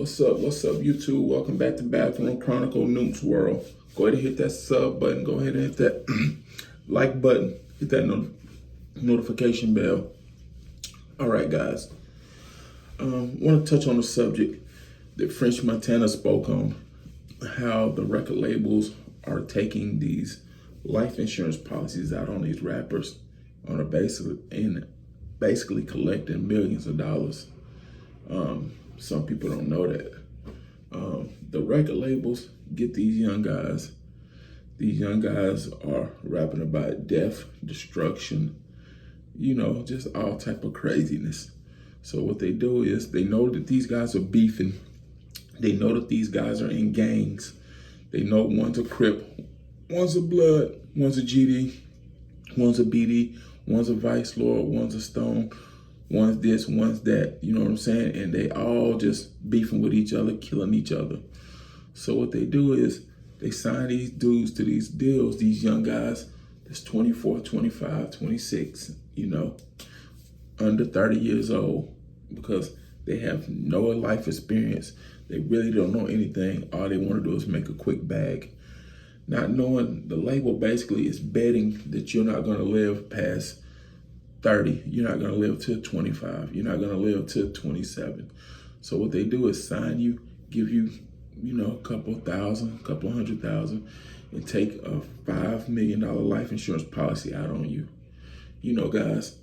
What's up, YouTube? Welcome back to Bathroom Chronicle Noobs World. Go ahead and hit that sub button. Go ahead and hit that like button. Hit that notification bell. All right, guys. Want to touch on the subject that French Montana spoke on, how the record labels are taking these life insurance policies out on these rappers on a basically collecting millions of dollars. Some people don't know that. The record labels get these young guys. These young guys are rapping about death, destruction, just all type of craziness. So what they do is they know that these guys are beefing. They know that these guys are in gangs. They know one's a Crip, one's a Blood, one's a GD, one's a BD, one's a Vice Lord, one's a Stone, one's this, one's that, you know what I'm saying? And they all just beefing with each other, killing each other. So what they do is they sign these dudes to these deals, these young guys that's 24, 25, 26, under 30 years old, because they have no life experience. They really don't know anything. All they want to do is make a quick bag. Not knowing the label basically is betting that you're not going to live past 30. You're not going to live till 25. You're not going to live till 27. So what they do is sign you, give you, a couple thousand, couple $100,000, and take a $5 million life insurance policy out on you. Guys,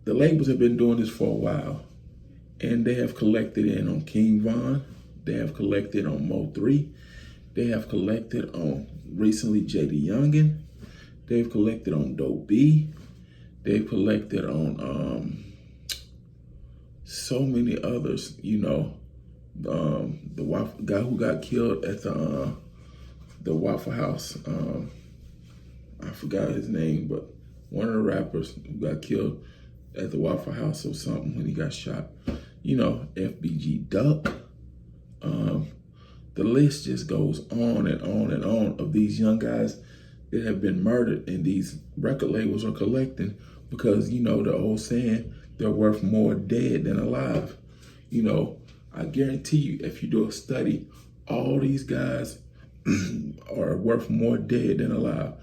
the labels have been doing this for a while, and they have collected in on King Von. They have collected on Mo3. They have collected on recently JD Youngin. They've collected on Dope B. They've collected on so many others, the guy who got killed at the Waffle House. I forgot his name, but one of the rappers who got killed at the Waffle House or something when he got shot. FBG Duck. The list just goes on and on and on of these young guys that have been murdered, and these record labels are collecting because, the old saying, they're worth more dead than alive. I guarantee you, if you do a study, all these guys are worth more dead than alive.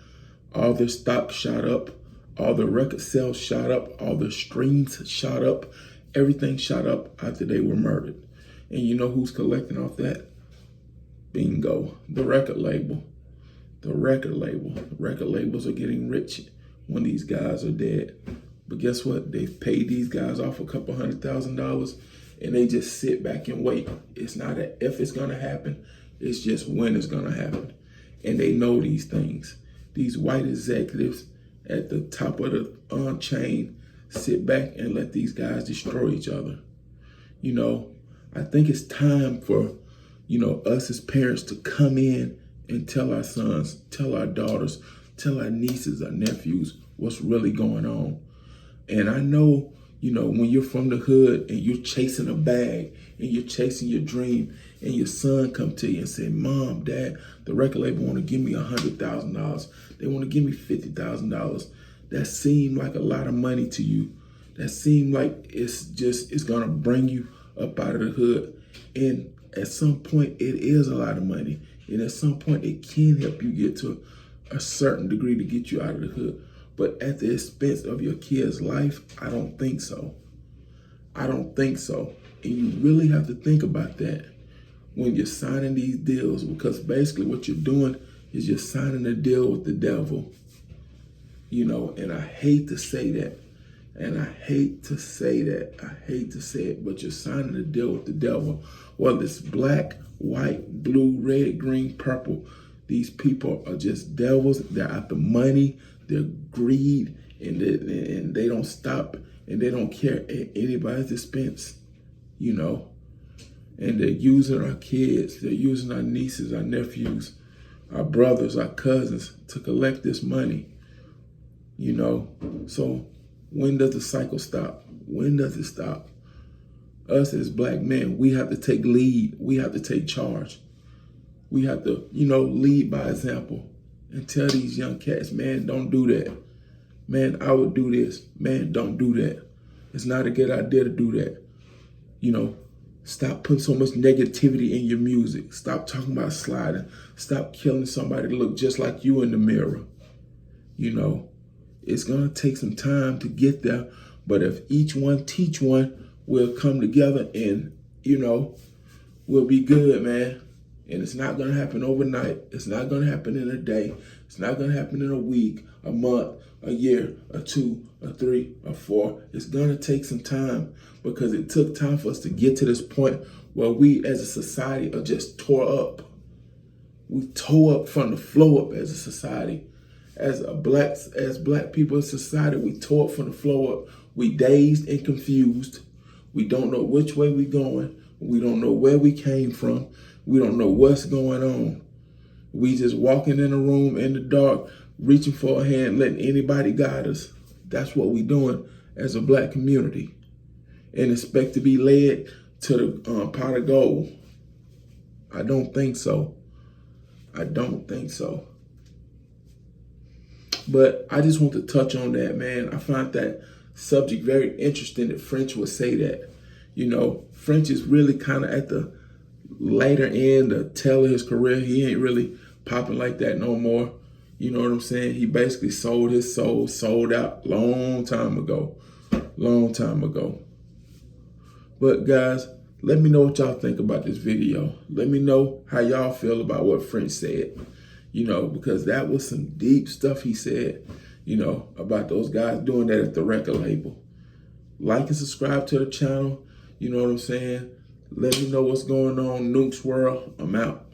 All their stock shot up, all their record sales shot up, all their streams shot up, everything shot up after they were murdered. And you know who's collecting off that? Bingo, the record label. The record label. The record labels are getting rich when these guys are dead. But guess what? They've paid these guys off a couple $100,000, and they just sit back and wait. It's not a if it's gonna happen, it's just when it's gonna happen. And they know these things. These white executives at the top of the chain sit back and let these guys destroy each other. I think it's time for, us as parents to come in and tell our sons, tell our daughters, tell our nieces, our nephews what's really going on. And I know, when you're from the hood and you're chasing a bag and you're chasing your dream, and your son come to you and say, Mom, Dad, the record label want to give me $100,000. They want to give me $50,000. That seemed like a lot of money to you. That seemed like it's going to bring you up out of the hood. And at some point, it is a lot of money. And at some point, it can help you get to a certain degree to get you out of the hood. But at the expense of your kid's life, I don't think so. I don't think so. And you really have to think about that when you're signing these deals, because basically what you're doing is you're signing a deal with the devil. And I hate to say that. And I hate to say that. I hate to say it, but you're signing a deal with the devil. Whether it's black, white, blue, red, green, purple, these people are just devils. They're after money, they're greed, and they don't stop, and they don't care at anybody's expense, And they're using our kids, they're using our nieces, our nephews, our brothers, our cousins to collect this money, So when does the cycle stop? When does it stop? Us as black men, we have to take lead. We have to take charge. We have to, lead by example and tell these young cats, man, don't do that. Man, I would do this. Man, don't do that. It's not a good idea to do that. Stop putting so much negativity in your music. Stop talking about sliding. Stop killing somebody to look just like you in the mirror. You know, it's going to take some time to get there. But if each one teach one, we'll come together and, you know, we'll be good, man. And it's not going to happen overnight. It's not going to happen in a day. It's not going to happen in a week, a month, a year, a 2, a 3, a 4. It's going to take some time, because it took time for us to get to this point where we as a society are just tore up. We tore up from the flow up as a society. As black people in society, we tore up from the flow up. We dazed and confused. We don't know which way we're going. We don't know where we came from. We don't know what's going on. We just walking in a room in the dark, reaching for a hand, letting anybody guide us. That's what we doing as a black community, and expect to be led to the pot of gold. I don't think so. I don't think so. But I just want to touch on that, man. I find that subject very interesting that French would say that. You know, French is really kind of at the later end, the tail of his career. He ain't really popping like that no more. You know what I'm saying? He basically sold his soul, sold out long time ago. Long time ago. But guys, let me know what y'all think about this video. Let me know how y'all feel about what French said. You know, because that was some deep stuff he said, you know, about those guys doing that at the record label. Like and subscribe to the channel. You know what I'm saying? Let me know what's going on. Nuke's World. I'm out.